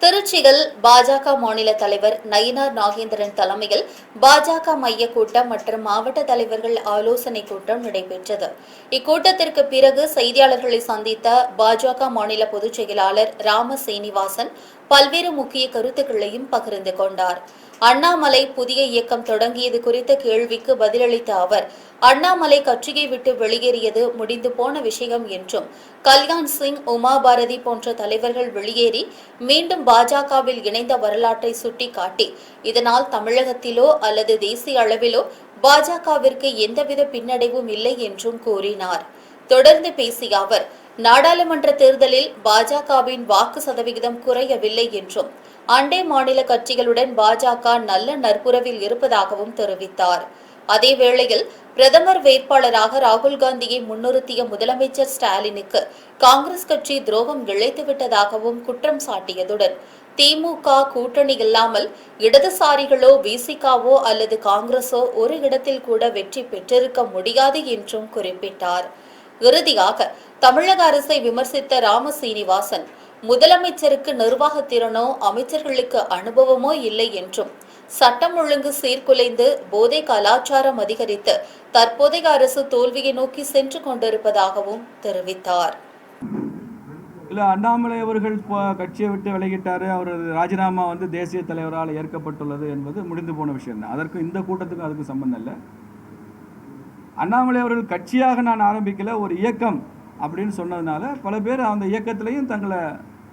திருச்சியில் பாஜக மாநில தலைவர் நயினார் நாகேந்திரன் தலைமையில் பாஜக மைய கூட்டம் மற்றும் மாவட்ட தலைவர்கள் ஆலோசனைக் கூட்டம் நடைபெற்றது. இக்கூட்டத்திற்கு பிறகு செய்தியாளர்களை சந்தித்த பாஜக மாநில பொதுச் செயலாளர் ராம சீனிவாசன் பல்வேறு முக்கிய கருத்துக்களையும் பகிர்ந்து கொண்டார். அண்ணாமலை புதிய இயக்கம் தொடங்கியது குறித்த கேள்விக்கு பதிலளித்த அவர், அண்ணாமலை கட்சியை விட்டு வெளியேறியது முடிந்து போன விஷயம் என்றும், கல்யாண் சிங், உமா பாரதி போன்ற தலைவர்கள் வெளியேறி மீண்டும் பாஜகவில் இணைந்த வரலாற்றை சுட்டிக்காட்டி, இதனால் தமிழகத்திலோ அல்லது தேசிய அளவிலோ பாஜகவிற்கு எந்தவித பின்னடைவும் இல்லை என்றும் கூறினார். தொடர்ந்து பேசிய அவர், நாடாளுமன்ற தேர்தலில் பாஜகவின் வாக்கு சதவிகிதம் குறையவில்லை என்றும், அண்டை மாநில கட்சிகளுடன் பாஜக நல்ல நட்புறவில் இருப்பதாகவும் தெரிவித்தார். அதேவேளையில் பிரதமர் வேட்பாளராக ராகுல் காந்தியை முன்னிறுத்திய முதலமைச்சர் ஸ்டாலினுக்கு காங்கிரஸ் கட்சி துரோகம் இழைத்துவிட்டதாகவும் குற்றம் சாட்டியதுடன், திமுக கூட்டணி இல்லாமல் இடதுசாரிகளோ விசிகாவோ அல்லது காங்கிரஸோ ஒரு இடத்தில் கூட வெற்றி பெற்றிருக்க முடியாது என்றும் குறிப்பிட்டார். இறுதியாக தமிழக அரசை விமர்சித்த ராம சீனிவாசன், முதலமைச்சருக்கு நிர்வாகத்திறனோ அமைச்சர்களுக்கு அனுபவமோ இல்லை என்றும், சட்டம் ஒழுங்கு சீர்குலைந்து போதை கலாச்சாரம் அதிகரித்து தற்போதைய அரசு தோல்வியை நோக்கி சென்று கொண்டிருப்பதாகவும் தெரிவித்தார். இல்லை, அண்ணாமலை அவர்கள் கட்சியை விட்டு விலகிட்டார், அவரது ராஜினாமா தேசிய தலைவரால் ஏற்கப்பட்டுள்ளது என்பது முடிந்து போன விஷயம் தான். அதற்கு இந்த கூட்டத்துக்கும் அதுக்கு சம்பந்தம் இல்லை. அண்ணாமலை அவர்கள் கட்சியாக நான் ஆரம்பிக்கல, ஒரு இயக்கம் அப்படின்னு சொன்னதுனால பல பேர் அந்த இயக்கத்திலையும் தங்களை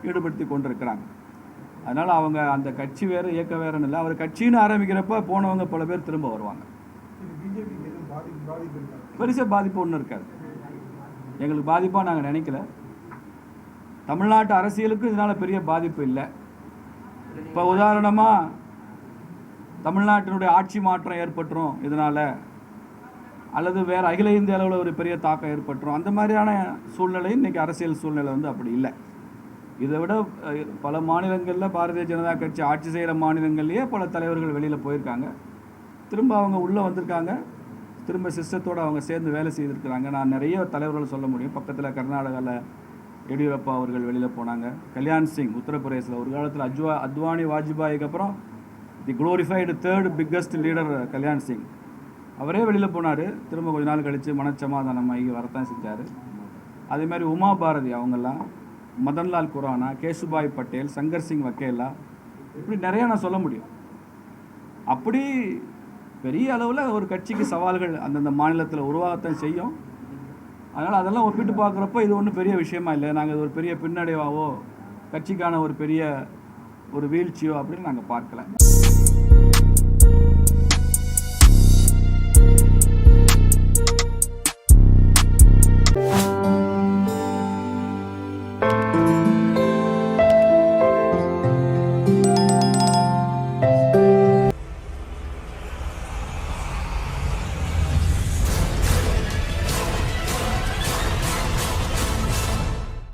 ஈடுபடுத்தி கொண்டிருக்கிறாங்க. அதனால் அவங்க அந்த கட்சி வேறு இயக்கம் வேறுன்னு இல்லை, அவர் கட்சின்னு ஆரம்பிக்கிறப்ப போனவங்க பல பேர் திரும்ப வருவாங்க. பெருசாக பாதிப்பு ஒன்றும் இருக்காது, எங்களுக்கு பாதிப்பாக நாங்கள் நினைக்கல. தமிழ்நாட்டு அரசியலுக்கு இதனால் பெரிய பாதிப்பு இல்லை. இப்போ உதாரணமாக தமிழ்நாட்டினுடைய ஆட்சி மாற்றம் ஏற்பட்டுரும் இதனால், அல்லது வேறு அகில இந்திய அளவில் ஒரு பெரிய தாக்கம் ஏற்பட்டுரும், அந்த மாதிரியான சூழ்நிலை இன்றைக்கி அரசியல் சூழ்நிலை அப்படி இல்லை. இதை விட பல மாநிலங்களில் பாரதிய ஜனதா கட்சி ஆட்சி செய்கிற மாநிலங்கள்லேயே பல தலைவர்கள் வெளியில் போயிருக்காங்க, திரும்ப அவங்க உள்ளே வந்திருக்காங்க, திரும்ப சிஸ்டத்தோடு அவங்க சேர்ந்து வேலை செய்திருக்கிறாங்க. நான் நிறைய தலைவர்கள் சொல்ல முடியும். பக்கத்தில் கர்நாடகாவில் எடியூரப்பா அவர்கள் வெளியில் போனாங்க. கல்யாண் சிங் உத்தரப்பிரதேசில் ஒரு காலத்தில் அத்வானி வாஜ்பாய்க்கு அப்புறம் the glorified third biggest leader Kalyan Singh, அவரே வெளியில் போனார். திரும்ப கொஞ்ச நாள் கழித்து மனச்சமாதானமாகி வரத்தான் செஞ்சார். அதேமாதிரி உமா பாரதி அவங்கெல்லாம், மதன்லால் குரானா, கேசுபாய் பட்டேல், சங்கர் சிங் வக்கேலா, இப்படி நிறையா நான் சொல்ல முடியும். அப்படி பெரிய அளவில் ஒரு கட்சிக்கு சவால்கள் அந்தந்த மாநிலத்தில் உருவாகத்தான் செய்யும். அதனால் அதெல்லாம் ஒப்பிட்டு பார்க்குறப்ப இது ஒன்றும் பெரிய விஷயமா இல்லை. நாங்கள் இது ஒரு பெரிய பின்னடைவாவோ கட்சிக்கான ஒரு பெரிய ஒரு வீழ்ச்சியோ அப்படின்னு நாங்கள் பார்க்கல.